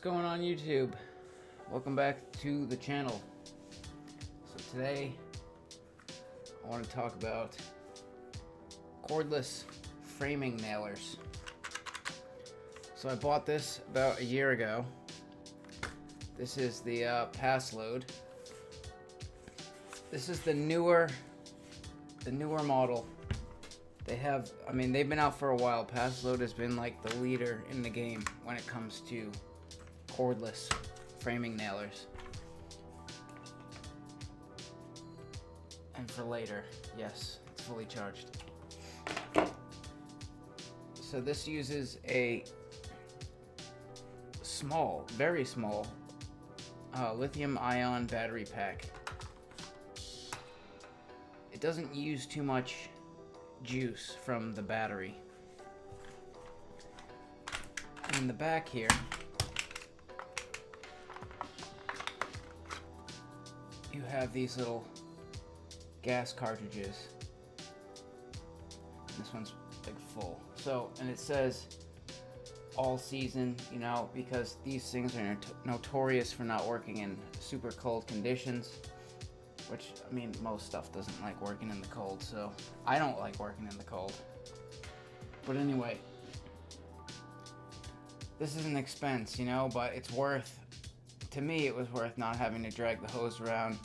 going on YouTube? Welcome back to the channel. So today I want to talk about cordless framing nailers. So I bought this about a year ago. This is the Paslode. This is the newer model. They've been out for a while. Passlode has been like the leader in the game when it comes to cordless framing nailers. And for later, yes, it's fully charged. So this uses a small, very small lithium-ion battery pack. It doesn't use too much juice from the battery. In the back here, you have these little gas cartridges. This one's like full. So, and it says all season, you know, because these things are notorious for not working in super cold conditions. Which, I mean, most stuff doesn't like working in the cold, so I don't like working in the cold. But anyway, this is an expense, you know, but it's worth, to me, it was worth not having to drag the hose around,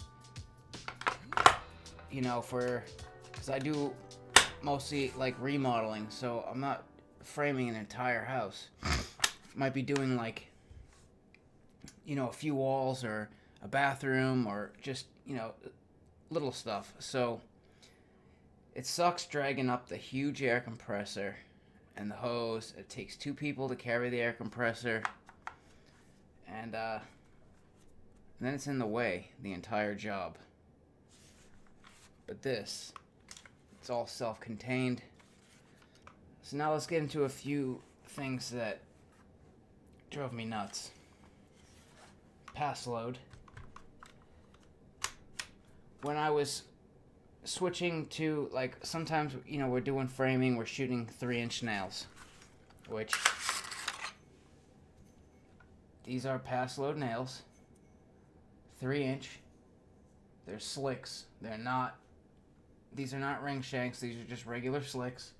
you know, because I do mostly like remodeling, so I'm not framing an entire house. Might be doing like, you know, a few walls or a bathroom or just, you know, little stuff. So it sucks dragging up the huge air compressor and the hose. It takes two people to carry the air compressor, and then it's in the way the entire job. But this, it's all self-contained. So now let's get into a few things that drove me nuts. Passlode. When I was switching to, like, sometimes, you know, we're doing framing, we're shooting 3-inch nails, which these are Passlode nails, 3-inch. They're slicks. These are not ring shanks, these are just regular slicks.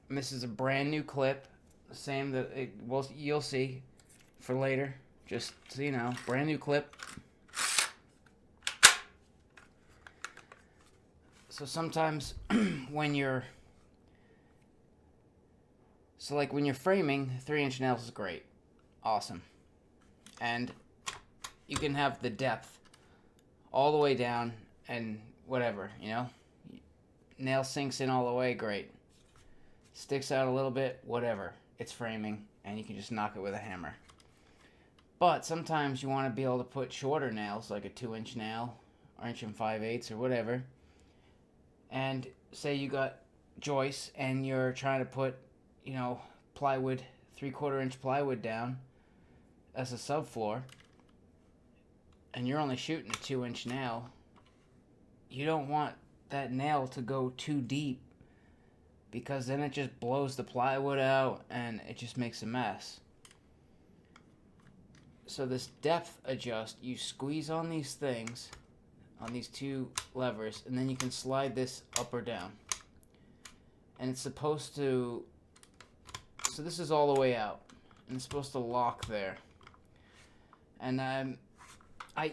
And this is a brand new clip, the same that you'll see for later, just so you know, brand new clip. So sometimes when you're framing, 3-inch nails is great. Awesome. And you can have the depth all the way down and whatever, you know. Nail sinks in all the way, great. Sticks out a little bit, whatever. It's framing and you can just knock it with a hammer. But sometimes you want to be able to put shorter nails, like a 2-inch nail or 1 5/8 or whatever. And say you got joists and you're trying to put, you know, plywood, 3/4-inch plywood down as a subfloor, and you're only shooting a 2-inch nail, you don't want that nail to go too deep, because then it just blows the plywood out and it just makes a mess. So this depth adjust, you squeeze on these things, on these two levers, and then you can slide this up or down. And it's supposed to, so this is all the way out, and it's supposed to lock there. And I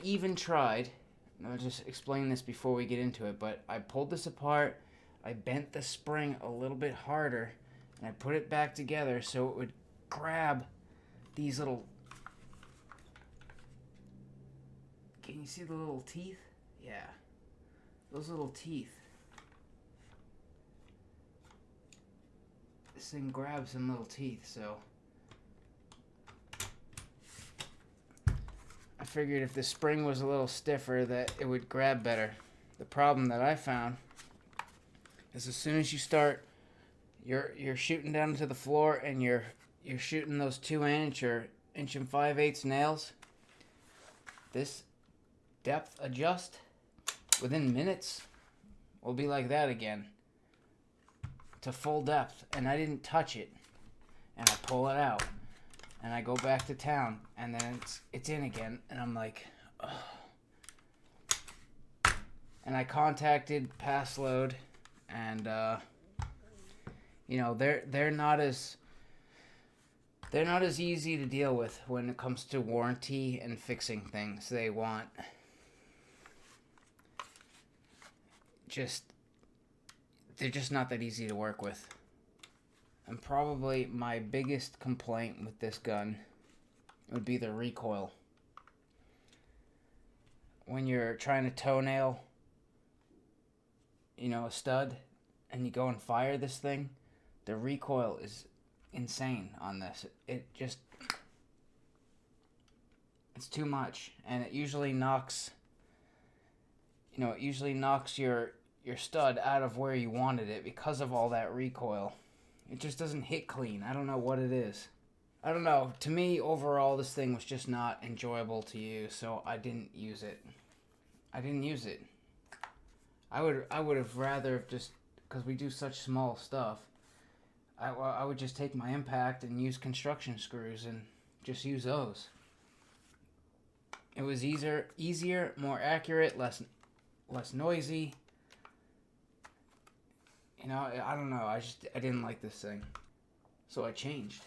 even tried, and I'll just explain this before we get into it, but I pulled this apart, I bent the spring a little bit harder, and I put it back together so it would grab these little, can you see the little teeth? Yeah, those little teeth. This thing grabs some little teeth, so I figured if the spring was a little stiffer that it would grab better. The problem that I found is as soon as you start, you're shooting down to the floor and you're shooting those 2-inch or 1 5/8 nails, this depth adjust within minutes will be like that again to full depth, and I didn't touch it, and I pull it out and I go back to town, and then it's in again, and I'm like, ugh. And I contacted Paslode, and you know, they're not as easy to deal with when it comes to warranty and fixing things. They're just not that easy to work with. And probably my biggest complaint with this gun would be the recoil. When you're trying to toenail, you know, a stud, and you go and fire this thing, the recoil is insane on this. It's too much, and it usually knocks your stud out of where you wanted it because of all that recoil. It just doesn't hit clean. I don't know what it is. I don't know. To me, overall, this thing was just not enjoyable to use, so I didn't use it. I would have rather just, because we do such small stuff, I would just take my impact and use construction screws and just use those. It was easier, more accurate, less noisy. You know, I don't know. I didn't like this thing, so I changed.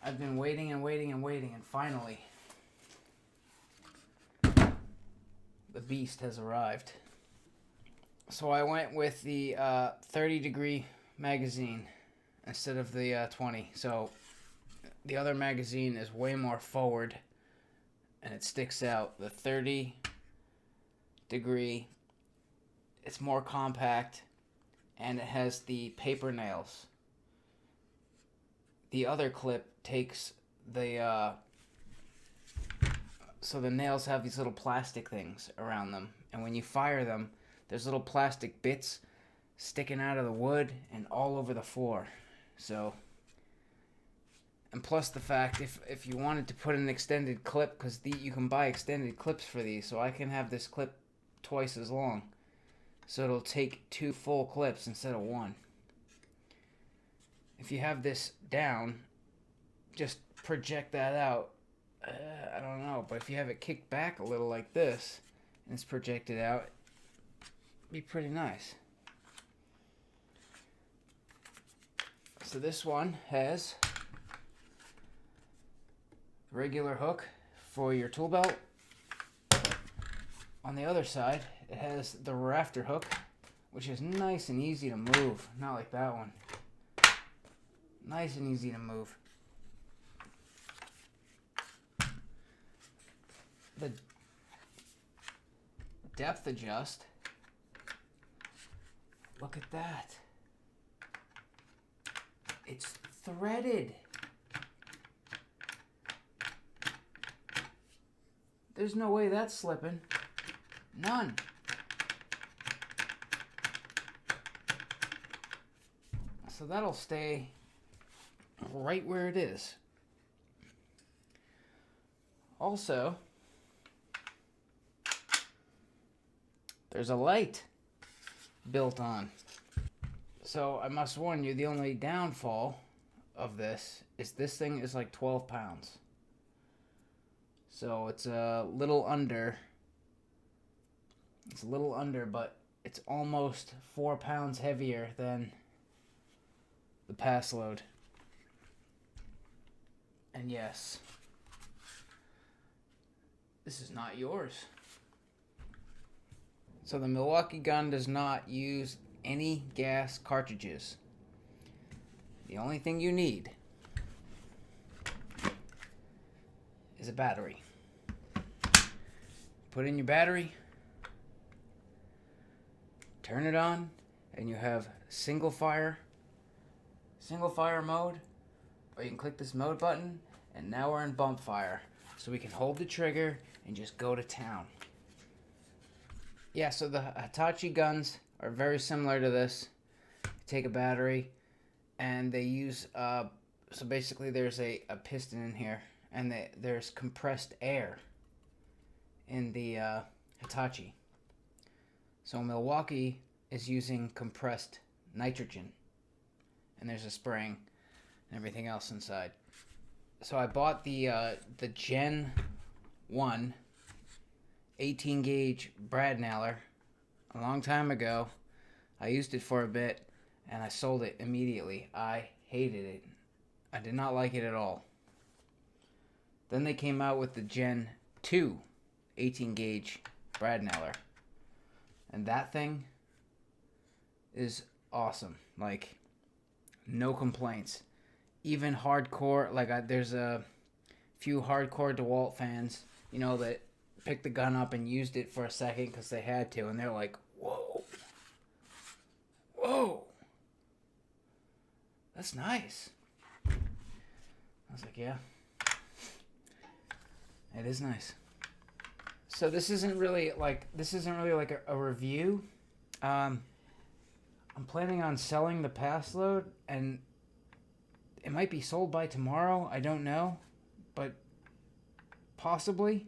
I've been waiting, and finally, the beast has arrived. So I went with the 30-degree magazine instead of the 20. So the other magazine is way more forward, and it sticks out. The 30-degree, it's more compact, and it has the paper nails. The other clip takes the so the nails have these little plastic things around them, and when you fire them, there's little plastic bits sticking out of the wood and all over the floor. So, and plus the fact, if you wanted to put an extended clip, because you can buy extended clips for these, so I can have this clip twice as long, so it'll take 2 full clips instead of 1. If you have this down, just project that out. I don't know, but if you have it kicked back a little like this, and it's projected out, it'd be pretty nice. So this one has a regular hook for your tool belt. On the other side, it has the rafter hook, which is nice and easy to move. Not like that one. Nice and easy to move. The depth adjust. Look at that. It's threaded. There's no way that's slipping. None. So that'll stay right where it is. Also, there's a light built on. So I must warn you, the only downfall of this is this thing is like 12 pounds. So it's a little under. It's a little under, but it's almost 4 pounds heavier than the Passlode. And yes, this is not yours. So the Milwaukee gun does not use any gas cartridges. The only thing you need is a battery. Put in your battery, turn it on, and you have single fire mode, or you can click this mode button, and now we're in bump fire. So we can hold the trigger and just go to town. Yeah, so the Hitachi guns are very similar to this. Take a battery, and they use, so basically there's a piston in here, and there's compressed air in the Hitachi. So Milwaukee is using compressed nitrogen, and there's a spring. and everything else inside. So I bought the Gen 1 18 gauge brad nailer a long time ago. I used it for a bit and I sold it immediately. I hated it. I did not like it at all. Then they came out with the Gen 2 18 gauge brad nailer. And that thing is awesome. Like, no complaints. Even hardcore, like there's a few hardcore DeWalt fans, you know, that picked the gun up and used it for a second because they had to, and they're like, whoa, that's nice. I was like, yeah, it is nice. So this isn't really like a review. I'm planning on selling the Paslode, and it might be sold by tomorrow. I don't know, but possibly.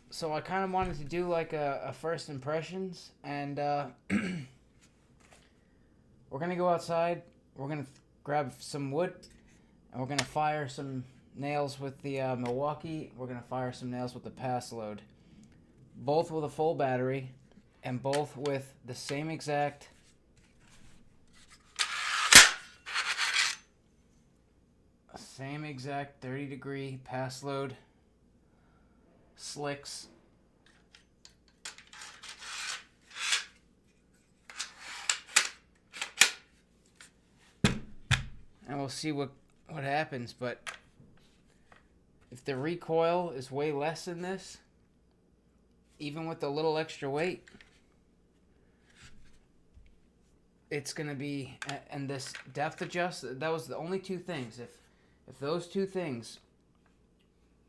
So I kind of wanted to do like a first impressions, and we're gonna go outside. We're gonna grab some wood, and we're gonna fire some nails with the Milwaukee. We're gonna fire some nails with the Passlode, both with a full battery, and both with the same exact 30-degree Passlode slicks. And we'll see what happens, but if the recoil is way less than this, even with a little extra weight, it's going to be, and this depth adjust, that was the only two things. If those two things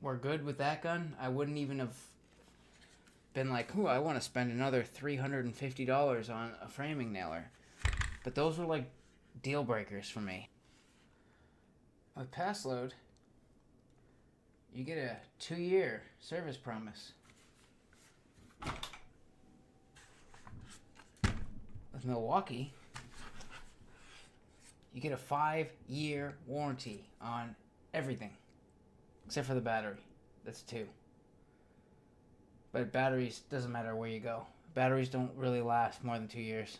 were good with that gun, I wouldn't even have been like, ooh, I want to spend another $350 on a framing nailer. But those were like deal breakers for me. With Passlode, you get a 2-year service promise. With Milwaukee, you get a 5-year warranty on everything, except for the battery. That's 2. But batteries, doesn't matter where you go. Batteries don't really last more than 2 years.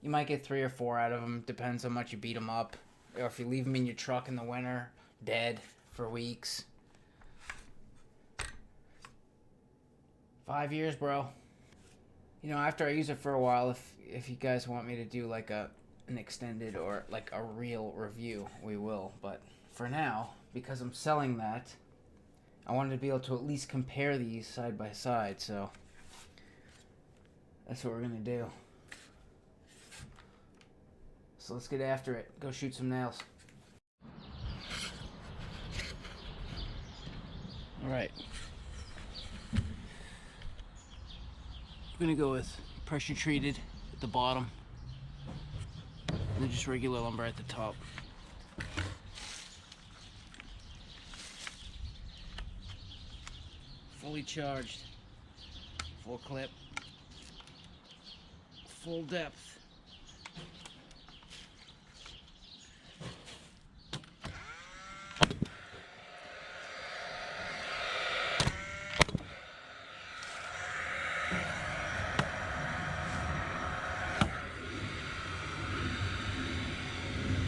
You might get 3 or 4 out of them, depends how much you beat them up. Or if you leave them in your truck in the winter, dead for weeks. 5 years, bro. You know, after I use it for a while, if you guys want me to do like an extended or like a real review, we will. But for now, because I'm selling that, I wanted to be able to at least compare these side by side, so that's what we're gonna do. So let's get after it. Go shoot some nails. Alright. I'm gonna go with pressure treated at the bottom, and then just regular lumber at the top. Fully charged, full clip, full depth.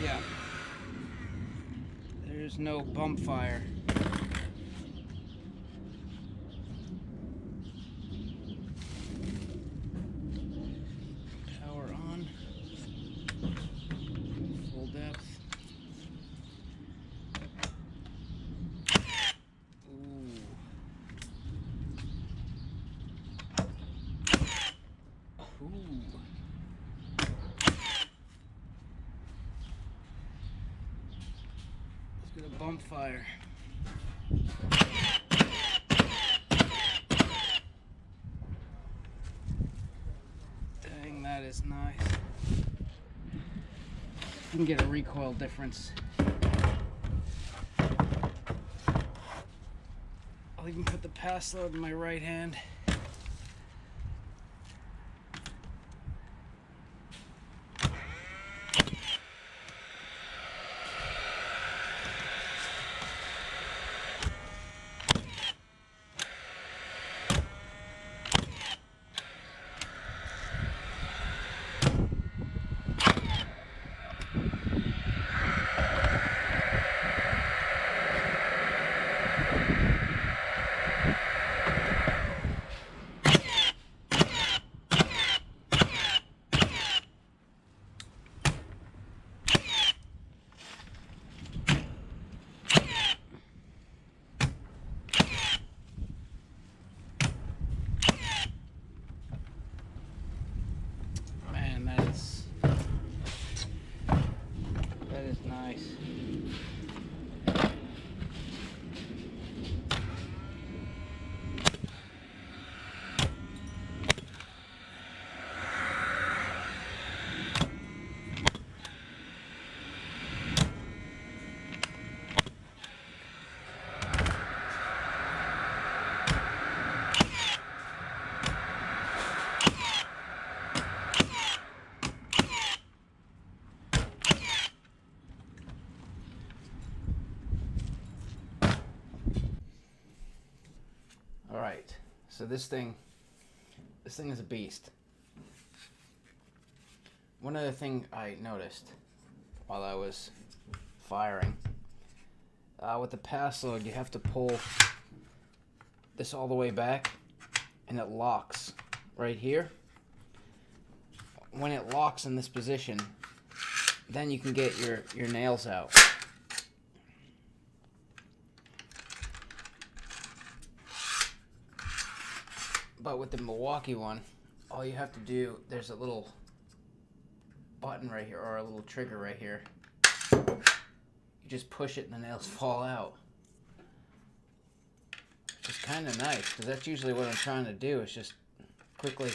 Yeah, there's no bump fire. Power on, full depth. Ooh. Ooh. Let's get a bump fire. Dang, that is nice. You can get a recoil difference. I'll even put the Passlode in my right hand. Alright, so this thing is a beast. One other thing I noticed while I was firing, with the Paslode, you have to pull this all the way back, and it locks right here. When it locks in this position, then you can get your nails out. But with the Milwaukee one, all you have to do, there's a little button right here, or a little trigger right here. You just push it and the nails fall out. Which is kind of nice, because that's usually what I'm trying to do, is just quickly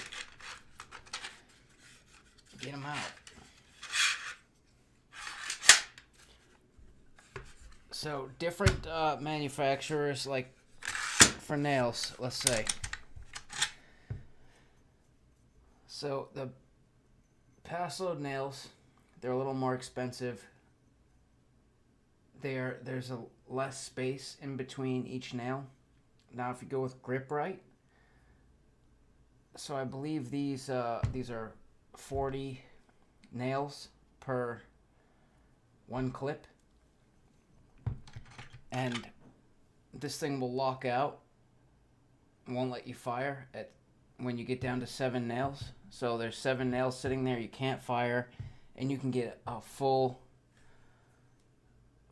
get them out. So different manufacturers, like for nails, let's say. So the Passlode nails, they're a little more expensive. There's a less space in between each nail. Now if you go with grip right, so I believe these are 40 nails per one clip, and this thing will lock out and won't let you fire when you get down to 7 nails. So there's 7 nails sitting there, you can't fire, and you can get a full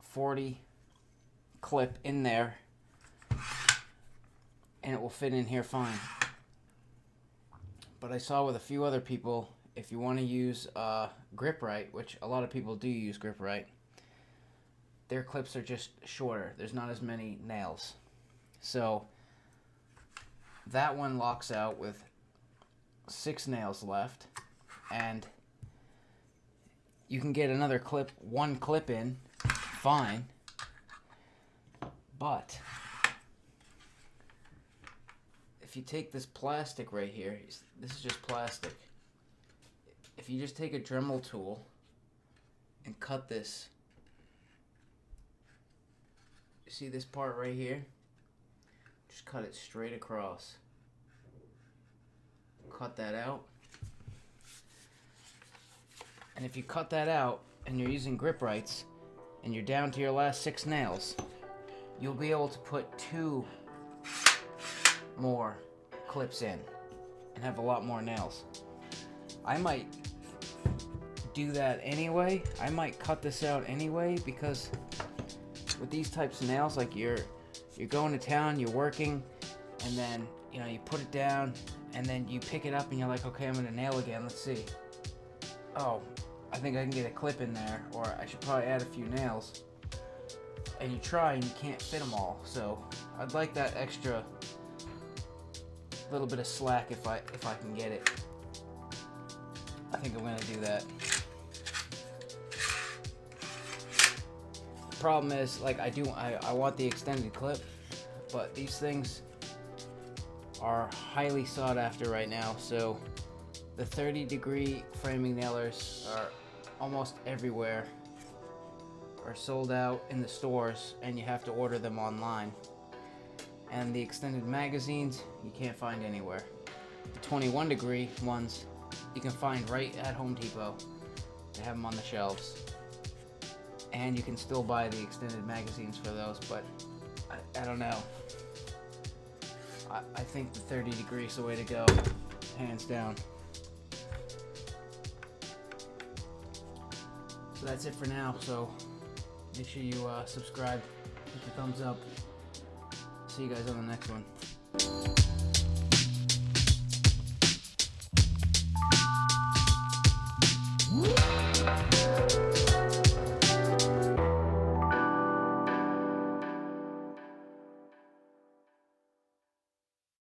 40 clip in there, and it will fit in here fine. But I saw with a few other people, if you want to use grip right, which a lot of people do use grip right, their clips are just shorter. There's not as many nails. So that one locks out with 6 nails left, and you can get another one clip in fine. But if you take this plastic right here, this is just plastic. If you just take a Dremel tool and cut this, you see this part right here? Just cut it straight across. Cut that out. And if you cut that out and you're using grip rights and you're down to your last 6 nails, you'll be able to put 2 more clips in and have a lot more nails. I might do that anyway. I might cut this out anyway, because with these types of nails, like you're going to town, you're working, and then you put it down, and then you pick it up and you're like, okay, I'm gonna nail again, let's see. Oh, I think I can get a clip in there, or I should probably add a few nails. And you try and you can't fit them all. So I'd like that extra little bit of slack if I can get it. I think I'm gonna do that. The problem is, like, I want the extended clip, but these things are highly sought after right now. So the 30-degree framing nailers are almost everywhere, are sold out in the stores, and you have to order them online. And the extended magazines you can't find anywhere. The 21-degree ones you can find right at Home Depot. They have them on the shelves, and you can still buy the extended magazines for those, but I don't know. I think the 30-degree is the way to go, hands down. So that's it for now. So make sure you subscribe, hit the thumbs up. See you guys on the next one.